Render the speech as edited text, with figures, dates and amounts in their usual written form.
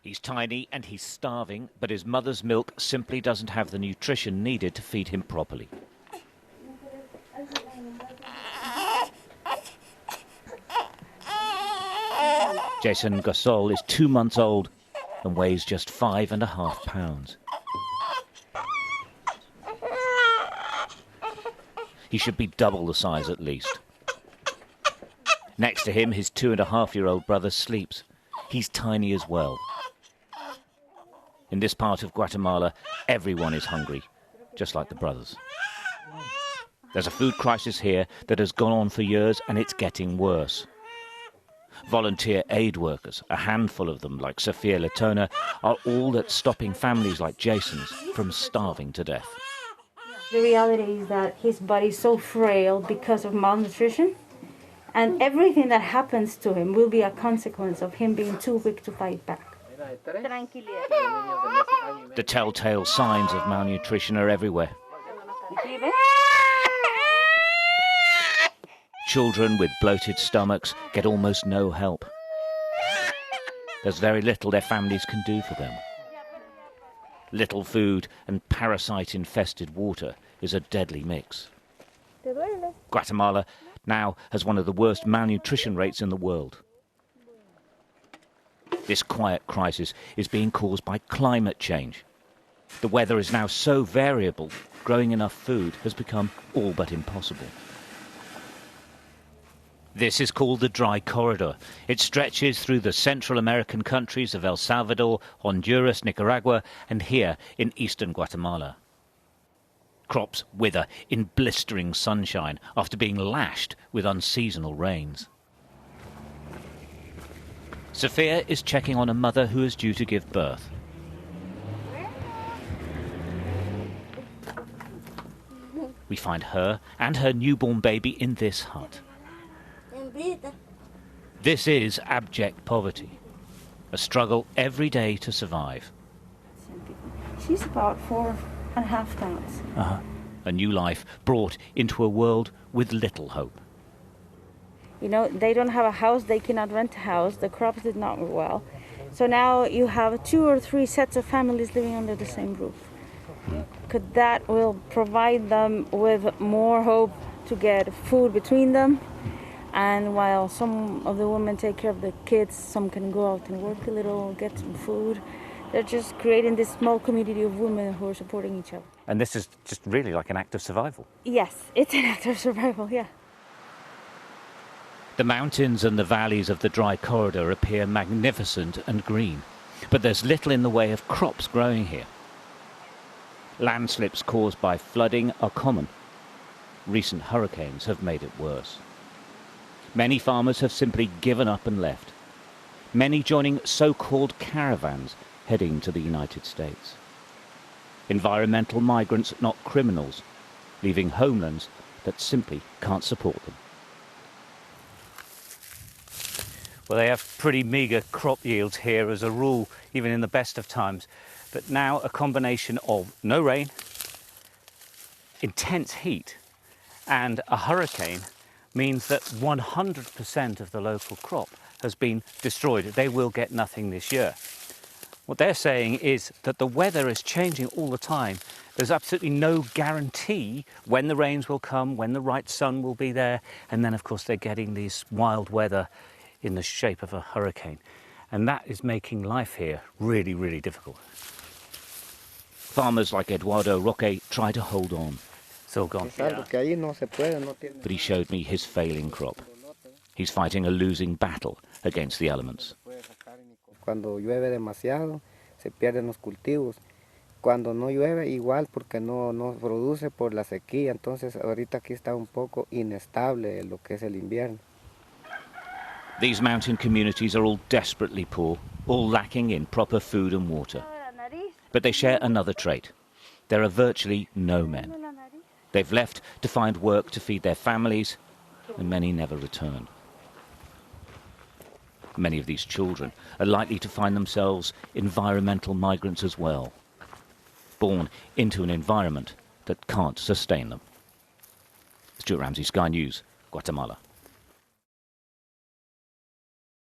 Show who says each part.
Speaker 1: He's tiny and he's starving, but his mother's milk simply doesn't have the nutrition needed to feed him properly. Jason Gasol is 2 months old and weighs just 5.5 pounds. He should be double the size at least. Next to him, his 2.5-year-old brother sleeps. He's tiny as well. In this part of Guatemala, everyone is hungry, just like the brothers. There's a food crisis here that has gone on for years, and it's getting worse. Volunteer aid workers, a handful of them like Sophia Letona, are all that's stopping families like Jason's from starving to death.
Speaker 2: The reality is that his body is so frail because of malnutrition, and everything that happens to him will be a consequence of him being too weak to fight back.
Speaker 1: The telltale signs of malnutrition are everywhere. Children with bloated stomachs get almost no help. There's very little their families can do for them. Little food and parasite-infested water is a deadly mix. Guatemala now has one of the worst malnutrition rates in the world. This quiet crisis is being caused by climate change. The weather is now so variable, growing enough food has become all but impossible. This is called the Dry Corridor. It stretches through the Central American countries of El Salvador, Honduras, Nicaragua, and here in eastern Guatemala. Crops wither in blistering sunshine after being lashed with unseasonal rains. Sophia is checking on a mother who is due to give birth. We find her and her newborn baby in this hut. This is abject poverty, a struggle every day to survive.
Speaker 2: She's about 4.5 pounds.
Speaker 1: A new life brought into a world with little hope.
Speaker 2: You know, they don't have a house, they cannot rent a house, the crops did not grow well. So now you have 2 or 3 sets of families living under the same roof. Could that will provide them with more hope to get food between them? And while some of the women take care of the kids, some can go out and work a little, get some food. They're just creating this small community of women who are supporting each other.
Speaker 1: And this is just really like an act of survival.
Speaker 2: Yes, it's an act of survival, yeah.
Speaker 1: The mountains and the valleys of the Dry Corridor appear magnificent and green, but there's little in the way of crops growing here. Landslips caused by flooding are common. Recent hurricanes have made it worse. Many farmers have simply given up and left, many joining so-called caravans heading to the United States. Environmental migrants, not criminals, leaving homelands that simply can't support them. Well, they have pretty meagre crop yields here as a rule, even in the best of times. But now a combination of no rain, intense heat, and a hurricane means that 100% of the local crop has been destroyed. They will get nothing this year. What they're saying is that the weather is changing all the time. There's absolutely no guarantee when the rains will come, when the right sun will be there, and then of course they're getting these wild weather in the shape of a hurricane. And that is making life here really, really difficult. Farmers like Eduardo Roque try to hold on. It's all gone. But he showed me his failing crop. He's fighting a losing battle against the elements.
Speaker 3: Cuando llueve demasiado, se pierden los cultivos. Cuando no llueve, igual, porque no produce por la sequía. Entonces, ahorita aquí está un poco inestable lo que es el invierno.
Speaker 1: These mountain communities are all desperately poor, all lacking in proper food and water. But they share another trait. There are virtually no men. They've left to find work to feed their families, and many never return. Many of these children are likely to find themselves environmental migrants as well, born into an environment that can't sustain them. Stuart Ramsay, Sky News, Guatemala.